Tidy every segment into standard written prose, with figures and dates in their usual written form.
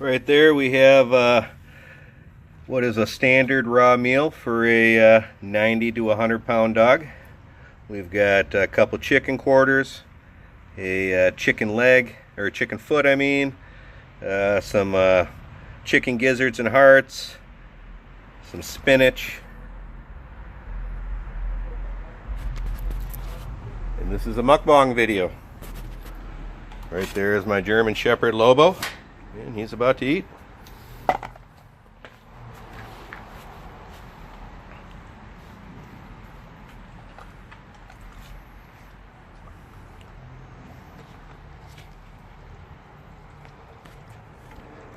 Right there we have what is a standard raw meal for a 90 to 100 pound dog. We've got a couple chicken quarters, a chicken leg, or chicken foot I mean, some chicken gizzards and hearts, some spinach, and this is a mukbang video. Right there is my German Shepherd Lobo, and he's about to eat.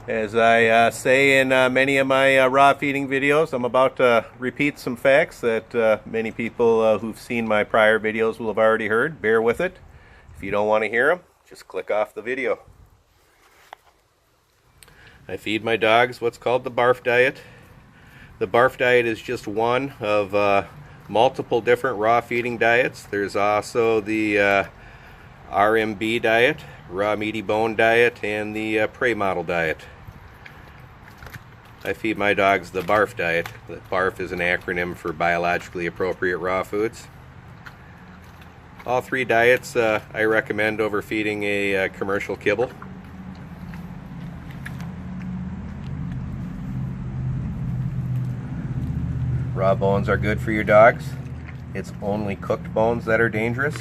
As I say in many of my raw feeding videos, I'm about to repeat some facts that many people who've seen my prior videos will have already heard. Bear with it. If you don't want to hear them, just click off the video. I feed my dogs what's called the Barf Diet. The Barf Diet is just one of multiple different raw feeding diets. There's also the RMB diet, raw meaty bone diet, and the prey model diet. I feed my dogs the Barf Diet. The Barf is an acronym for biologically appropriate raw foods. All three diets I recommend over feeding a commercial kibble. Raw bones are good for your dogs. It's only cooked bones that are dangerous.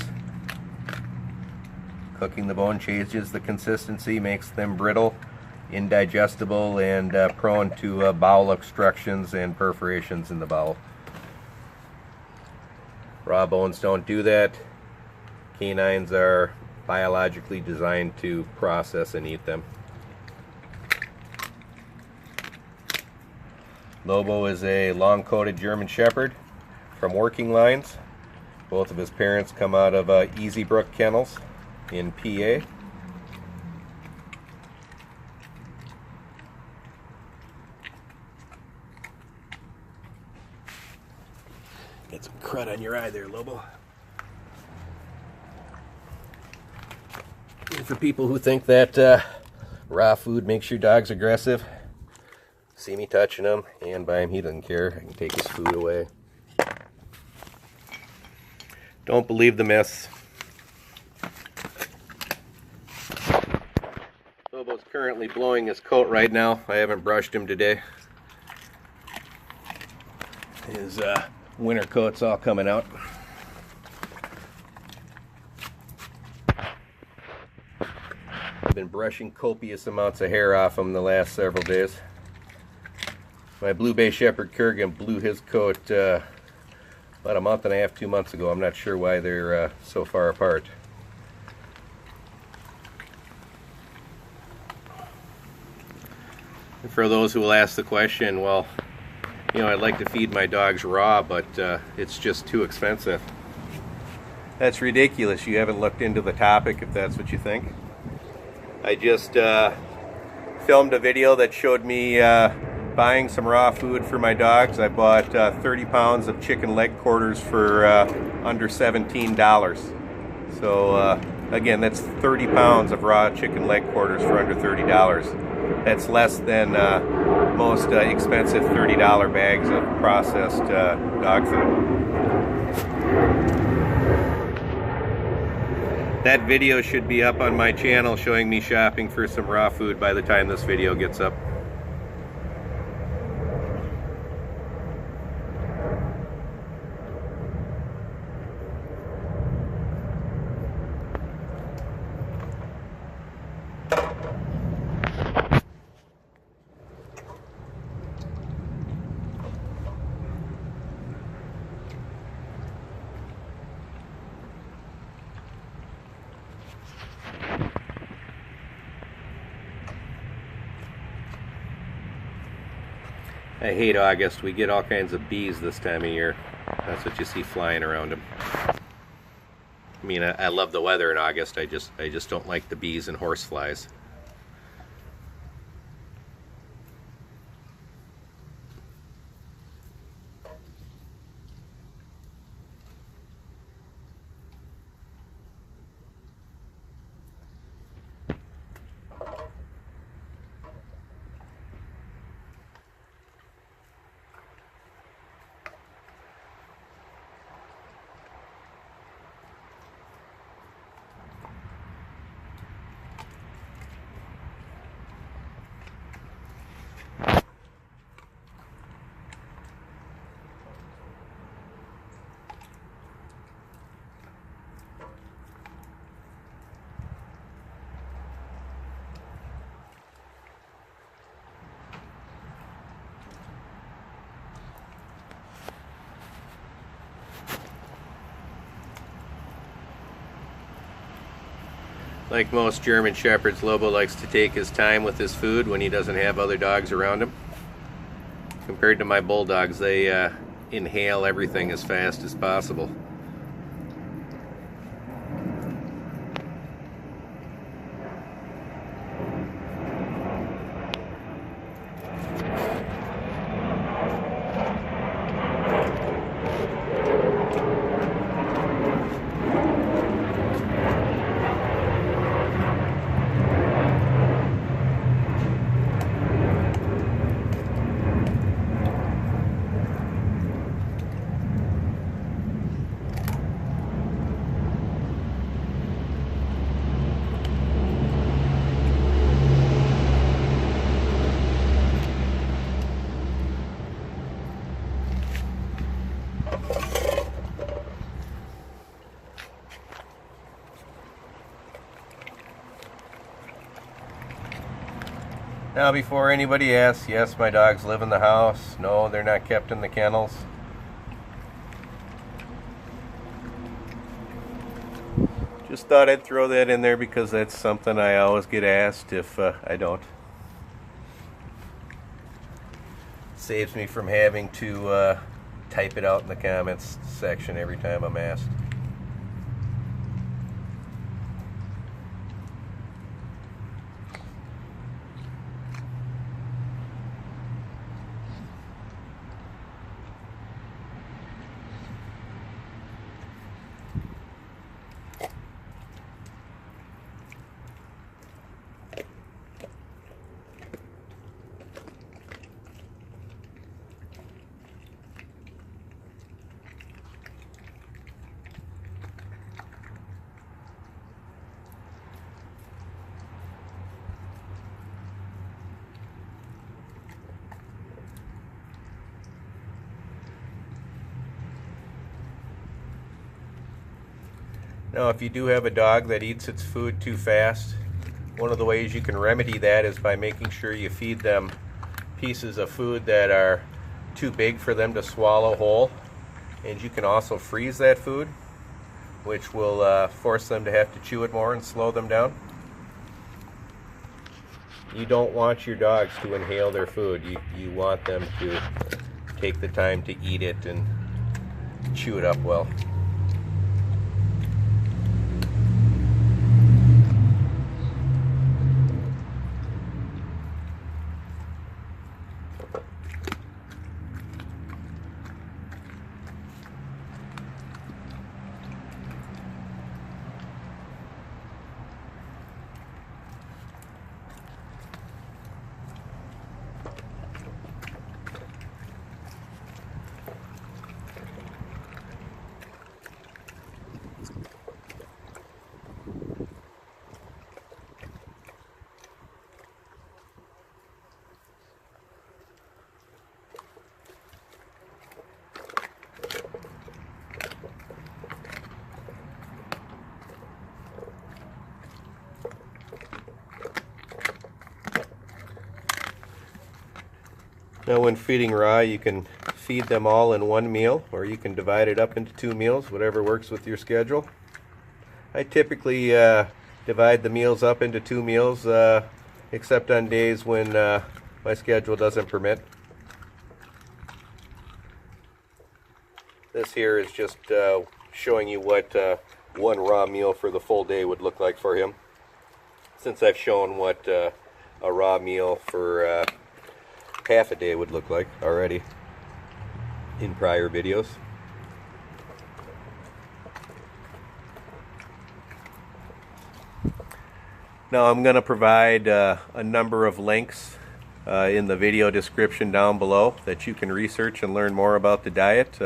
Cooking the bone changes the consistency, makes them brittle, indigestible, and prone to bowel obstructions and perforations in the bowel. Raw bones don't do that. Canines are biologically designed to process and eat them. Lobo is a long-coated German Shepherd from working lines. Both of his parents come out of Easy Brook Kennels in PA. Get some crud on your eye there, Lobo. And for people who think that raw food makes your dogs aggressive, see me touching him, and by him, he doesn't care. I can take his food away. Don't believe the myths. Lobo's currently blowing his coat right now. I haven't brushed him today. His winter coat's all coming out. I've been brushing copious amounts of hair off him the last several days. My Blue Bay Shepherd Kurgan blew his coat about a month and a half, 2 months ago. I'm not sure why they're so far apart. And for those who will ask the question, well, you know, I'd like to feed my dogs raw, but it's just too expensive. That's ridiculous. You haven't looked into the topic if that's what you think. I just filmed a video that showed me buying some raw food for my dogs. I bought 30 pounds of chicken leg quarters for under $17. So again, that's 30 pounds of raw chicken leg quarters for under $30. That's less than most expensive $30 bags of processed dog food. That video should be up on my channel showing me shopping for some raw food by the time this video gets up. I hate August. We get all kinds of bees this time of year. That's what you see flying around them. I mean, I love the weather in August. I just don't like the bees and horseflies. Like most German Shepherds, Lobo likes to take his time with his food when he doesn't have other dogs around him. Compared to my bulldogs, they inhale everything as fast as possible. Now, before anybody asks, yes, my dogs live in the house. No, they're not kept in the kennels. Just thought I'd throw that in there because that's something I always get asked if I don't. Saves me from having to type it out in the comments section every time I'm asked. Now, if you do have a dog that eats its food too fast, one of the ways you can remedy that is by making sure you feed them pieces of food that are too big for them to swallow whole. And you can also freeze that food, which will force them to have to chew it more and slow them down. You don't want your dogs to inhale their food. You want them to take the time to eat it and chew it up well. Now, when feeding raw, you can feed them all in one meal, or you can divide it up into 2 meals, whatever works with your schedule. I typically divide the meals up into 2 meals, except on days when my schedule doesn't permit. This here is just showing you what one raw meal for the full day would look like for him, since I've shown what a raw meal for half a day would look like already in prior videos. Now, I'm going to provide a number of links in the video description down below that you can research and learn more about the diet.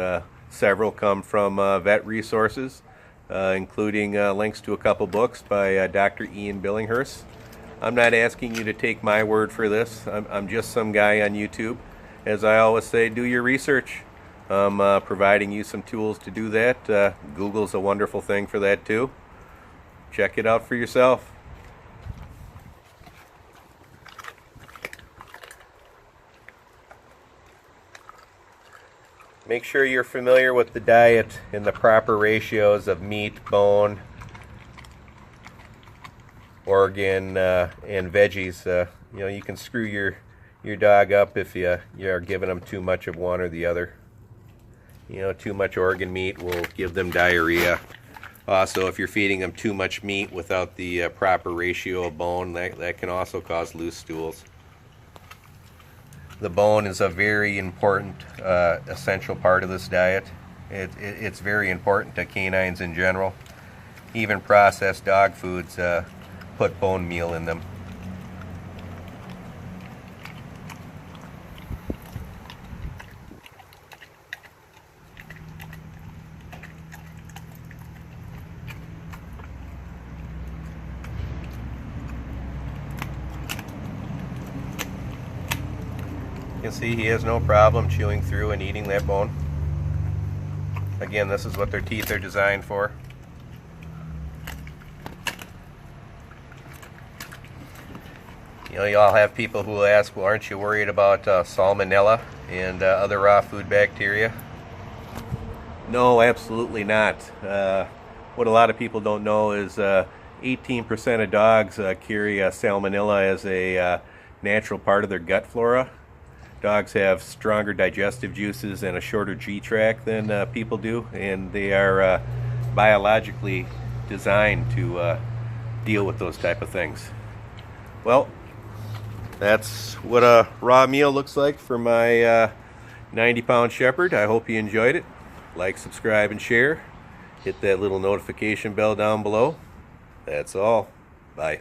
Several come from vet resources, including links to a couple books by Dr. Ian Billinghurst. I'm not asking you to take my word for this. I'm just some guy on YouTube. As I always say, do your research. I'm providing you some tools to do that. Google's a wonderful thing for that too. Check it out for yourself. Make sure you're familiar with the diet and the proper ratios of meat, bone, organ and veggies. You know, you can screw your dog up if you are giving them too much of one or the other. You know, too much organ meat will give them diarrhea. Also, if you're feeding them too much meat without the proper ratio of bone, that can also cause loose stools. The bone is a very important, essential part of this diet. It's very important to canines in general. Even processed dog foods put bone meal in them. You can see he has no problem chewing through and eating that bone. Again, this is what their teeth are designed for. You know, you all have people who will ask, well, aren't you worried about salmonella and other raw food bacteria? No, absolutely not. What a lot of people don't know is 18% of dogs carry salmonella as a natural part of their gut flora. Dogs have stronger digestive juices and a shorter G-tract than people do, and they are biologically designed to deal with those type of things. Well, that's what a raw meal looks like for my 90-pound shepherd. I hope you enjoyed it. Like, subscribe, and share. Hit that little notification bell down below. That's all. Bye.